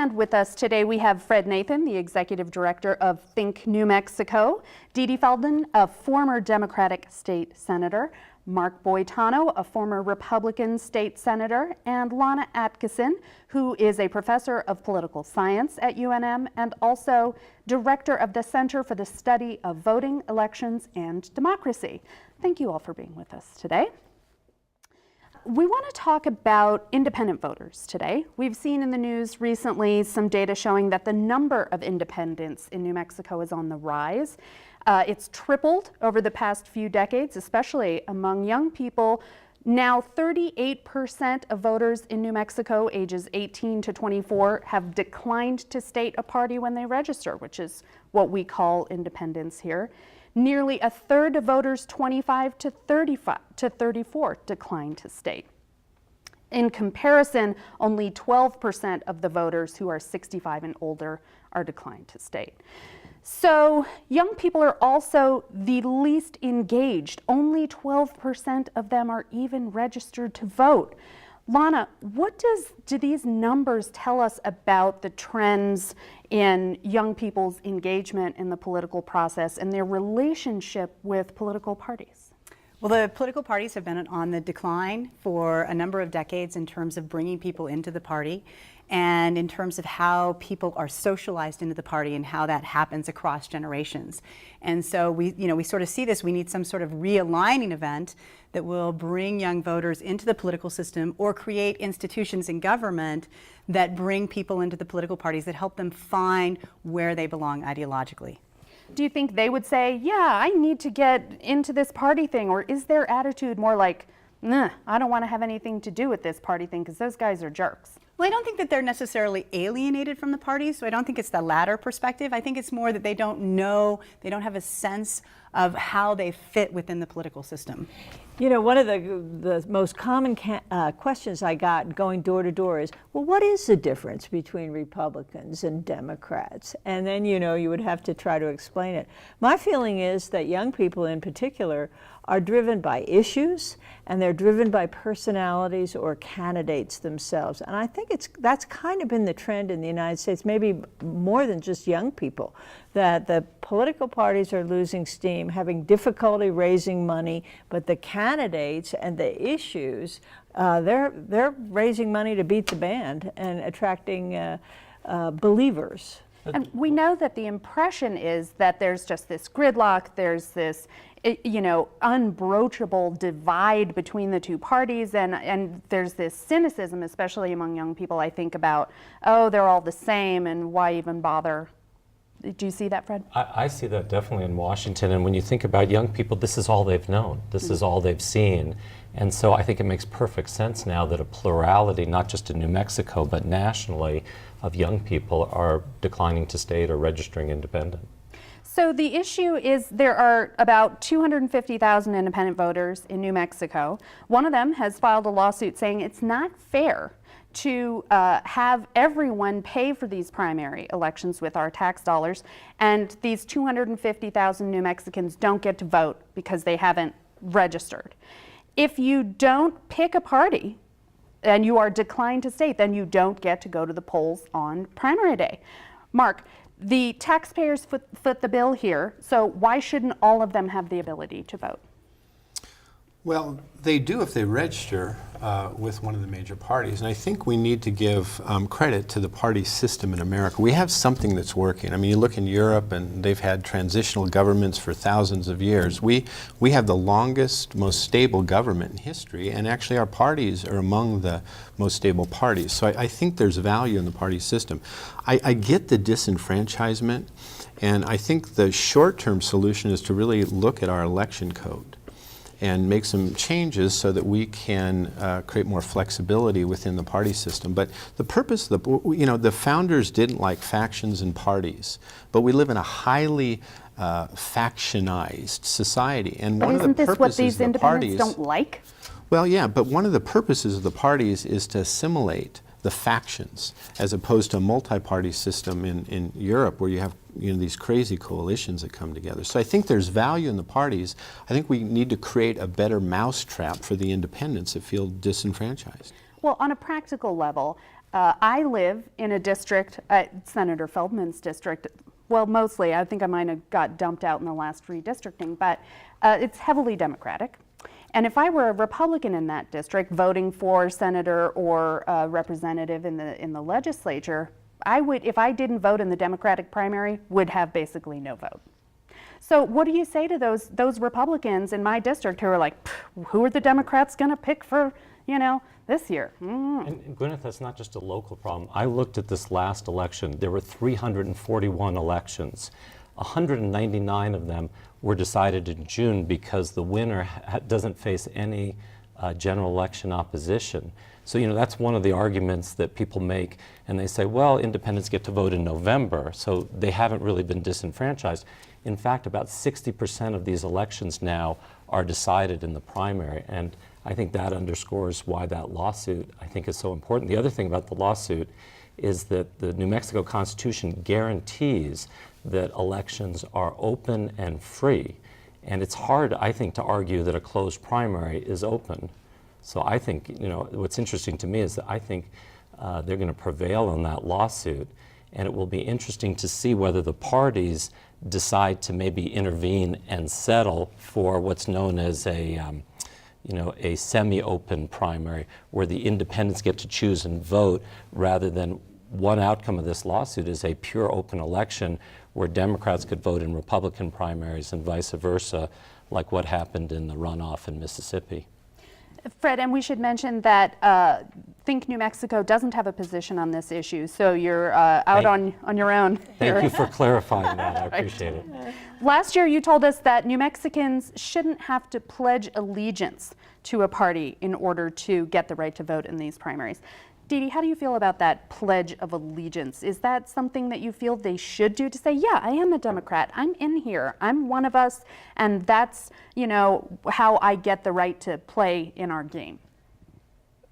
And with us today, we have Fred Nathan, the Executive Director of Think New Mexico, Dee Dee Feldman, a former Democratic state senator, Mark Boitano, a former Republican state senator, and Lana Atkeson, who is a professor of political science at UNM and also director of the Center for the Study of Voting, Elections, and Democracy. Thank you all for being with us today. We want to talk about independent voters today. We've seen in the news recently some data showing that the number of independents in New Mexico is on the rise. It's tripled over the past few decades, especially among young people. Now 38% of voters in New Mexico ages 18 to 24 have declined to state a party when they register, which is what we call independence here. Nearly a third of voters 25 to 34 decline to state. In comparison, only 12% of the voters who are 65 and older are declined to state. So young people are also the least engaged. Only 12% of them are even registered to vote. Lana, what do these numbers tell us about the trends in young people's engagement in the political process and their relationship with political parties? Well, the political parties have been on the decline for a number of decades in terms of bringing people into the party and in terms of how people are socialized into the party and how that happens across generations. And so we sort of see this. We need some sort of realigning event that will bring young voters into the political system or create institutions in government that bring people into the political parties that help them find where they belong ideologically. Do you think they would say, yeah, I need to get into this party thing? Or is their attitude more like, nah, I don't want to have anything to do with this party thing because those guys are jerks? Well, I don't think that they're necessarily alienated from the party, so I don't think it's the latter perspective. I think it's more that they don't know, they don't have a sense of how they fit within the political system. You know, one of the most common questions I got going door to door is, well, what is the difference between Republicans and Democrats? And then, you would have to try to explain it. My feeling is that young people in particular are driven by issues, and they're driven by personalities or candidates themselves. And I think that's kind of been the trend in the United States, maybe more than just young people, that the political parties are losing steam, having difficulty raising money, but the candidates and the issues, they're raising money to beat the band and attracting believers. And we know that the impression is that there's just this gridlock, there's this unbroachable divide between the two parties, and there's this cynicism, especially among young people, I think, about, oh, they're all the same and why even bother? Do you see that, Fred? I see that definitely in Washington, and when you think about young people, this is all they've known. This is all they've seen. And so I think it makes perfect sense now that a plurality, not just in New Mexico, but nationally, of young people are declining to state or registering independent. So the issue is there are about 250,000 independent voters in New Mexico. One of them has filed a lawsuit saying it's not fair to have everyone pay for these primary elections with our tax dollars, and these 250,000 New Mexicans don't get to vote because they haven't registered. If you don't pick a party and you are declined to state, then you don't get to go to the polls on primary day. Mark, the taxpayers foot the bill here, so why shouldn't all of them have the ability to vote? Well, they do if they register with one of the major parties. And I think we need to give credit to the party system in America. We have something that's working. I mean, you look in Europe and they've had transitional governments for thousands of years. We have the longest, most stable government in history, and actually our parties are among the most stable parties. So I think there's value in the party system. I get the disenfranchisement, and I think the short-term solution is to really look at our election code and make some changes so that we can create more flexibility within the party system. But the purpose, the founders didn't like factions and parties, but we live in a highly factionized society. And but isn't this what these independents don't like? Well, yeah, but one of the purposes of the parties is to assimilate the factions, as opposed to a multi-party system in Europe where you have these crazy coalitions that come together. So I think there's value in the parties. I think we need to create a better mousetrap for the independents that feel disenfranchised. Well, on a practical level, I live in a district, Senator Feldman's district. Well, mostly. I think I might have got dumped out in the last redistricting, but it's heavily Democratic. And if I were a Republican in that district voting for senator or representative in the legislature, I would, if I didn't vote in the Democratic primary, would have basically no vote. So what do you say to those Republicans in my district who are like, who are the Democrats going to pick for, this year? And Gwyneth, that's not just a local problem. I looked at this last election. There were 341 elections. 199 of them were decided in June because the winner doesn't face any general election opposition. So, that's one of the arguments that people make, and they say, well, independents get to vote in November, so they haven't really been disenfranchised. In fact, about 60% of these elections now are decided in the primary, and I think that underscores why that lawsuit, I think, is so important. The other thing about the lawsuit is that the New Mexico Constitution guarantees that elections are open and free. And it's hard, I think, to argue that a closed primary is open. So I think, what's interesting to me is that I think they're going to prevail on that lawsuit. And it will be interesting to see whether the parties decide to maybe intervene and settle for what's known as a semi-open primary, where the independents get to choose and vote, rather than one outcome of this lawsuit is a pure open election where Democrats could vote in Republican primaries and vice versa, like what happened in the runoff in Mississippi. Fred, and we should mention that Think New Mexico doesn't have a position on this issue, so you're out on your own. Thank you for clarifying that. I appreciate it. Last year, you told us that New Mexicans shouldn't have to pledge allegiance to a party in order to get the right to vote in these primaries. Dee Dee, how do you feel about that pledge of allegiance? Is that something that you feel they should do, to say, yeah, I am a Democrat, I'm in here, I'm one of us, and that's, how I get the right to play in our game?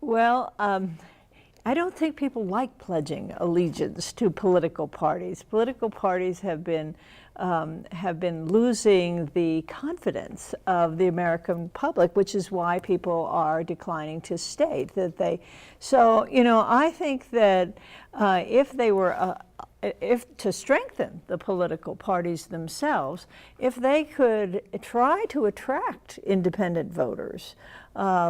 Well, I don't think people like pledging allegiance to political parties. Political parties have been losing the confidence of the American public, which is why people are declining to state that they. So, I think that if they were, if to strengthen the political parties themselves, if they could try to attract independent voters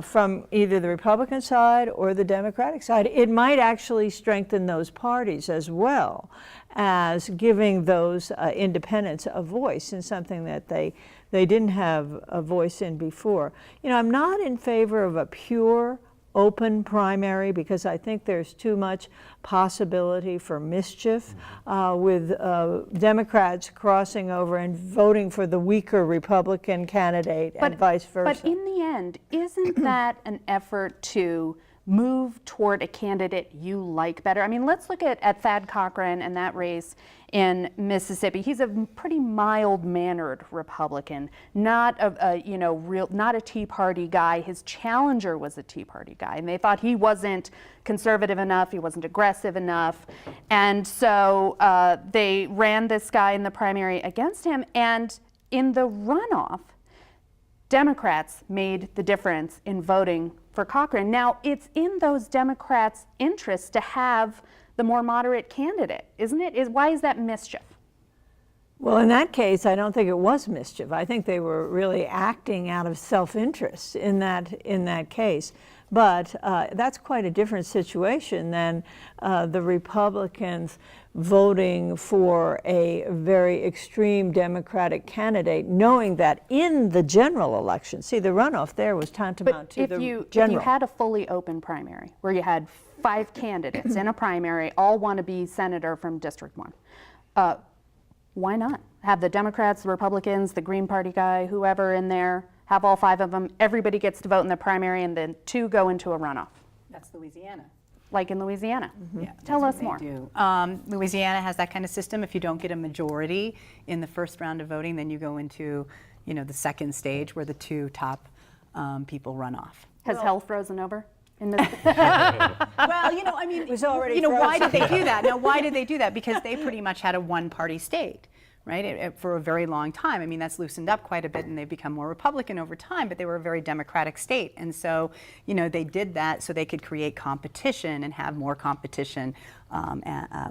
from either the Republican side or the Democratic side, it might actually strengthen those parties as well as giving those independents a voice in something that they didn't have a voice in before. I'm not in favor of a pure open primary because I think there's too much possibility for mischief with Democrats crossing over and voting for the weaker Republican candidate and vice versa. But in the end, isn't that an effort to move toward a candidate you like better? I mean, let's look at Thad Cochran and that race in Mississippi. He's a pretty mild-mannered Republican, not not a Tea Party guy. His challenger was a Tea Party guy, and they thought he wasn't conservative enough, he wasn't aggressive enough, and so they ran this guy in the primary against him, and in the runoff, Democrats made the difference in voting for Cochran. Now, it's in those Democrats' interests to have the more moderate candidate, isn't it? Why is that mischief? Well, in that case, I don't think it was mischief. I think they were really acting out of self-interest in that case. But that's quite a different situation than the Republicans voting for a very extreme Democratic candidate, knowing that in the general election, see, the runoff there was tantamount to the general. If you had a fully open primary where you had 5 candidates in a primary, all want to be senator from District 1, why not have the Democrats, the Republicans, the Green Party guy, whoever in there, have all 5 of them, everybody gets to vote in the primary, and then 2 go into a runoff? That's Louisiana. Like in Louisiana. Yeah, Tell that's us what more. they do. Louisiana has that kind of system. If you don't get a majority in the first round of voting, then you go into, the second stage where the 2 top people run off. Has hell frozen over in this? Well, I mean, was already why did they do that? Now, why did they do that? Because they pretty much had a one-party state, right? For a very long time. I mean, that's loosened up quite a bit and they've become more Republican over time, but they were a very Democratic state. And so, they did that so they could create competition and have more competition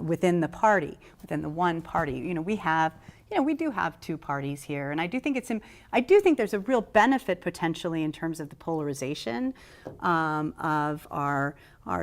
within the party, within the one party. We do have two parties here, and I do think there's a real benefit potentially in terms of the polarization of our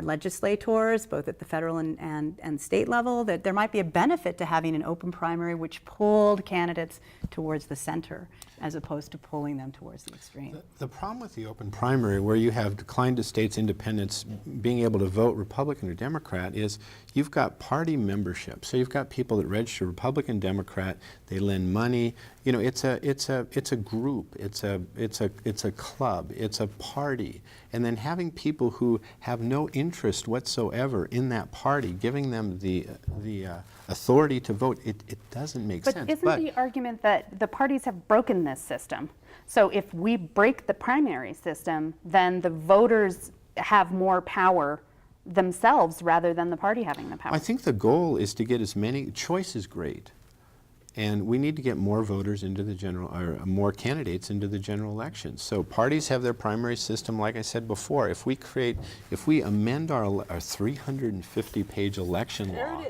legislators, both at the federal and state level, that there might be a benefit to having an open primary which pulled candidates towards the center as opposed to pulling them towards the extreme. The problem with the open primary, where you have declined to states independents being able to vote Republican or Democrat, is you've got party membership. So you've got people that register Republican, Democrat, they lend money. It's a group, it's a club, it's a party. And then having people who have no interest whatsoever in that party, giving them the authority to vote, it doesn't make sense. But isn't the argument that the parties have broken this system? So if we break the primary system, then the voters have more power themselves rather than the party having the power. I think the goal is to get as many, choice is great. And we need to get more voters into the or more candidates into the general election. So parties have their primary system, like I said before. If we amend our 350-page election law,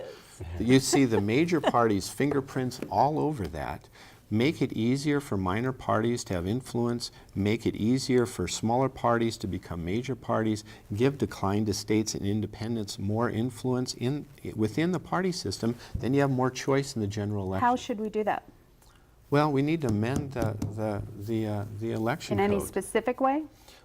you see the major parties' fingerprints all over that. Make it easier for minor parties to have influence, make it easier for smaller parties to become major parties, give declined to states and independents more influence within the party system, then you have more choice in the general election. How should we do that? Well, we need to amend the election In code. any specific way?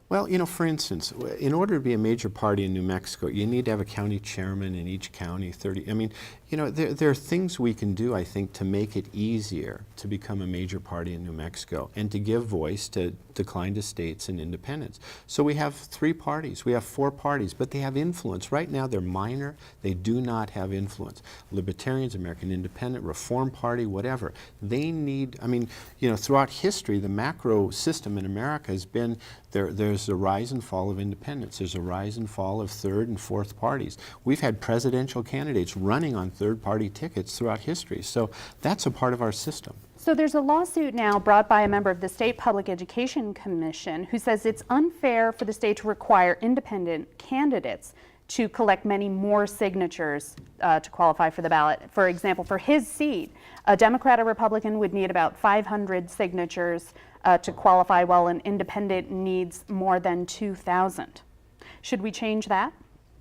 Well, for instance, in order to be a major party in New Mexico, you need to have a county chairman in each county, 30. I mean, there are things we can do, I think, to make it easier to become a major party in New Mexico and to give voice to declined to states and independents. So we have 3 parties, we have 4 parties, but they have influence. Right now they're minor, they do not have influence. Libertarians, American Independent, Reform Party, whatever. They need, throughout history, the macro system in America has been, there's a rise and fall of independents. There's a rise and fall of 3rd and 4th parties. We've had presidential candidates running on 3rd party tickets throughout history. So that's a part of our system. So there's a lawsuit now brought by a member of the State Public Education Commission who says it's unfair for the state to require independent candidates to collect many more signatures to qualify for the ballot. For example, for his seat, a Democrat or Republican would need about 500 signatures to qualify, while an independent needs more than 2,000. Should we change that?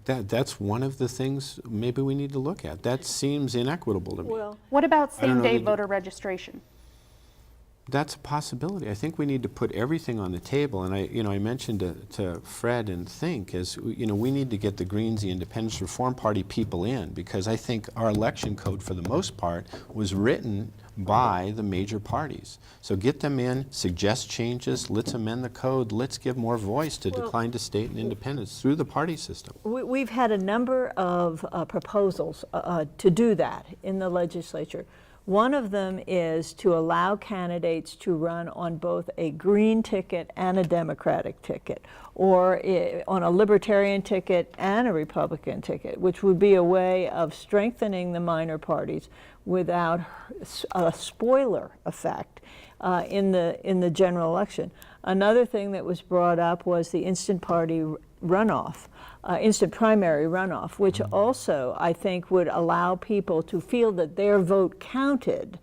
That's one of the things maybe we need to look at. That seems inequitable to me. Well, What about I don't know same-day that- voter registration? That's a possibility. I think we need to put everything on the table. And I mentioned to Fred and Think, we need to get the Greens, the Independence Reform Party people in, because I think our election code, for the most part, was written by the major parties. So get them in, suggest changes, let's amend the code, let's give more voice to decline to state and independence through the party system. we've had a number of proposals to do that in the legislature. One of them is to allow candidates to run on both a Green ticket and a Democratic ticket, or on a Libertarian ticket and a Republican ticket, which would be a way of strengthening the minor parties without a spoiler effect in the general election. Another thing that was brought up was the instant primary runoff, which also, I think, would allow people to feel that their vote counted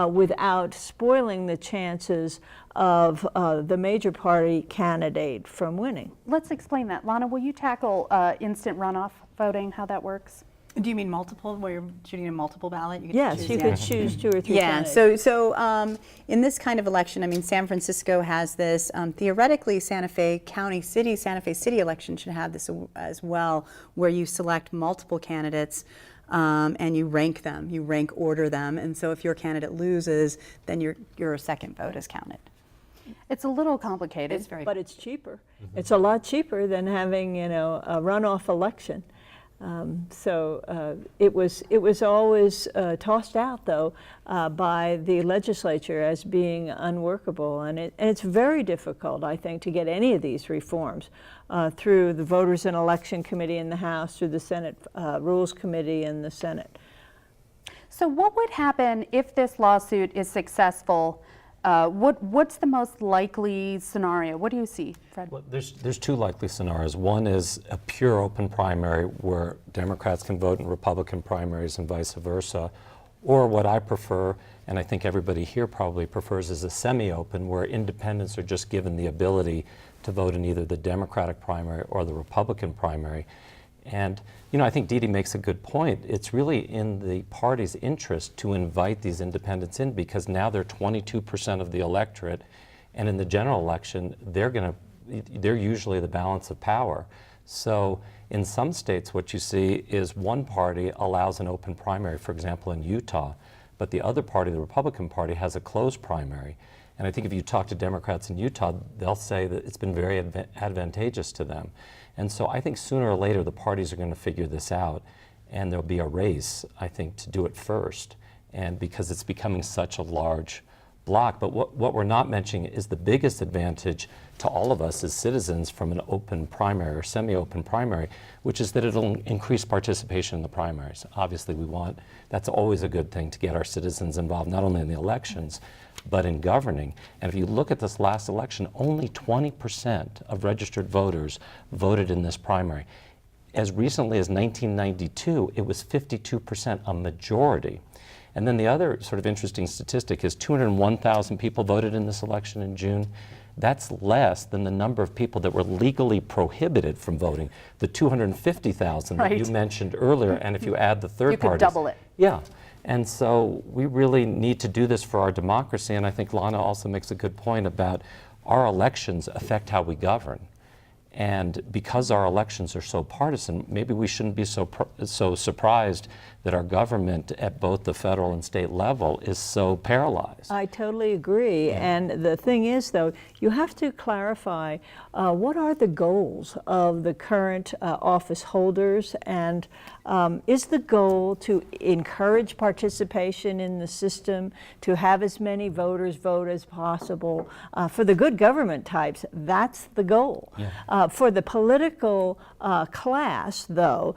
without spoiling the chances of the major party candidate from winning. Let's explain that. Lana, will you tackle instant runoff voting, how that works? Do you mean multiple, where you're shooting a multiple ballot? You could Yes, choose, you could choose 2 or 3 Yeah, candidates. so in this kind of election, San Francisco has this. Theoretically, Santa Fe City election should have this as well, where you select multiple candidates and you rank them, order them, and so if your candidate loses, then your second vote is counted. It's a little complicated. It's very. But it's cheaper. It's a lot cheaper than having, a runoff election. It was always tossed out, though, by the legislature as being unworkable, and it's very difficult, I think, to get any of these reforms through the Voters and Election Committee in the House, through the Senate Rules Committee in the Senate. So what would happen if this lawsuit is successful? What's the most likely scenario? What do you see, Fred? Well, there's two likely scenarios. One is a pure open primary where Democrats can vote in Republican primaries and vice versa. Or what I prefer, and I think everybody here probably prefers, is a semi-open where independents are just given the ability to vote in either the Democratic primary or the Republican primary. And, you know, I think Dee Dee makes a good point. It's really in the party's interest to invite these independents in because now they're 22% of the electorate, and in the general election, they're usually the balance of power. So in some states, what you see is one party allows an open primary, for example, in Utah, but the other party, the Republican Party, has a closed primary. And I think if you talk to Democrats in Utah, they'll say that it's been very advantageous to them. And so I think sooner or later the parties are going to figure this out, and there'll be a race, I think, to do it first, and because it's becoming such a large block. But what we're not mentioning is the biggest advantage to all of us as citizens from an open primary or semi-open primary, which is that it'll increase participation in the primaries. Obviously, that's always a good thing to get our citizens involved, not only in the elections, but in governing. And if you look at this last election, only 20% of registered voters voted in this primary. As recently as 1992, it was 52%, a majority. And then the other sort of interesting statistic is 201,000 people voted in this election in June. That's less than the number of people that were legally prohibited from voting, the 250,000 that you mentioned earlier, and if you add the third parties. You could double it. Yeah. And so we really need to do this for our democracy, and I think Lana also makes a good point about our elections affect how we govern. And because our elections are so partisan, maybe we shouldn't be so surprised that our government at both the federal and state level is so paralyzed. I totally agree. Yeah. And the thing is, though, you have to clarify what are the goals of the current office holders, and is the goal to encourage participation in the system, to have as many voters vote as possible? For the good government types, that's the goal. Yeah. For the political class, though,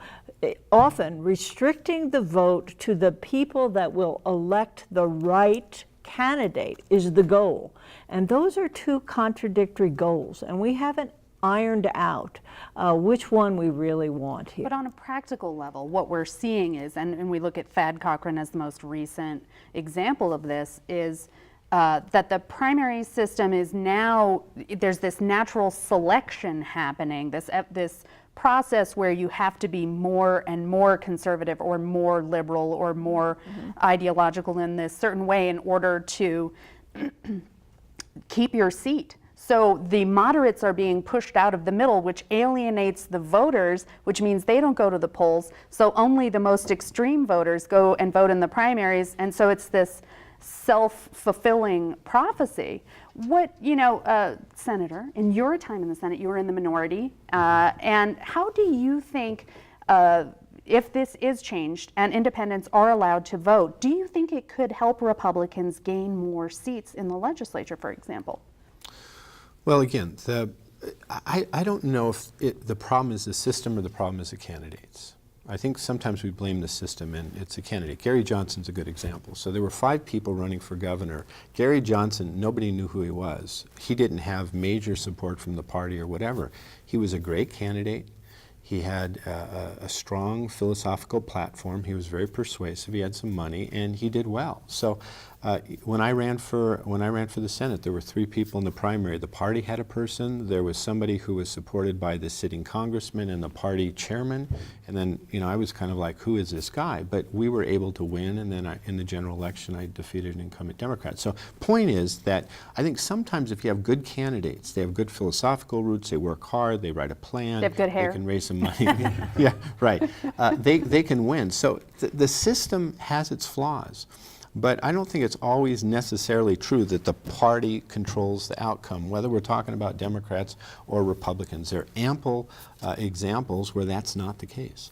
often restricting the vote to the people that will elect the right candidate is the goal. And those are two contradictory goals, and we haven't ironed out which one we really want here. But on a practical level, what we're seeing is, and we look at Thad Cochran as the most recent example of this, is that the primary system is now, there's this natural selection happening, this process where you have to be more and more conservative or more liberal or more ideological in this certain way in order to keep your seat. So the moderates are being pushed out of the middle, which alienates the voters, which means they don't go to the polls. So only the most extreme voters go and vote in the primaries. And so it's this self-fulfilling prophecy. What, Senator, in your time in the Senate, you were in the minority, and how do you think, if this is changed and independents are allowed to vote, do you think it could help Republicans gain more seats in the legislature, for example? Well, again, I don't know if the problem is the system or the problem is the candidates. I think sometimes we blame the system, and it's a candidate. Gary Johnson's a good example. So there were 5 people running for governor. Gary Johnson, nobody knew who he was. He didn't have major support from the party or whatever. He was a great candidate. He had a strong philosophical platform. He was very persuasive. He had some money, and he did well. So when I ran for the Senate, there were 3 people in the primary. The party had a person. There was somebody who was supported by the sitting congressman and the party chairman. And then, I was kind of like, who is this guy? But we were able to win, and then in the general election, I defeated an incumbent Democrat. So point is that I think sometimes if you have good candidates, they have good philosophical roots, they work hard, they write a plan. They have good hair. They can raise some money. Yeah, right. They can win. So the system has its flaws. But I don't think it's always necessarily true that the party controls the outcome, whether we're talking about Democrats or Republicans. There are ample examples where that's not the case.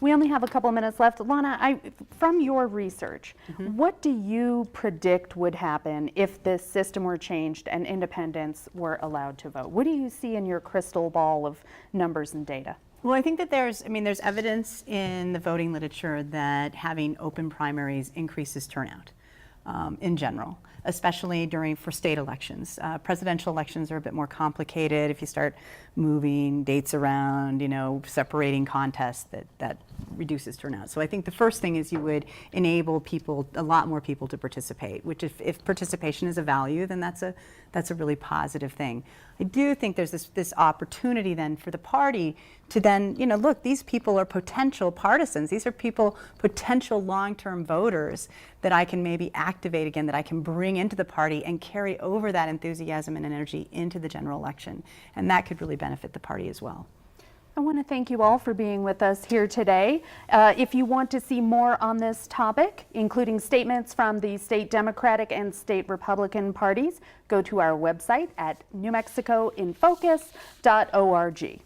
We only have a couple minutes left. Lana, from your research, what do you predict would happen if this system were changed and independents were allowed to vote? What do you see in your crystal ball of numbers and data? Well, I think that there's evidence in the voting literature that having open primaries increases turnout in general, especially for state elections. Presidential elections are a bit more complicated. If you start moving dates around, separating contests, that reduces turnout. So I think the first thing is you would enable a lot more people to participate, which if participation is a value, then that's a really positive thing. I do think there's this opportunity then for the party to then, look, these people are potential partisans. These are potential long-term voters that I can maybe activate again, that I can bring into the party and carry over that enthusiasm and energy into the general election. And that could really benefit the party as well. I want to thank you all for being with us here today. If you want to see more on this topic, including statements from the state Democratic and state Republican parties, go to our website at newmexicoinfocus.org.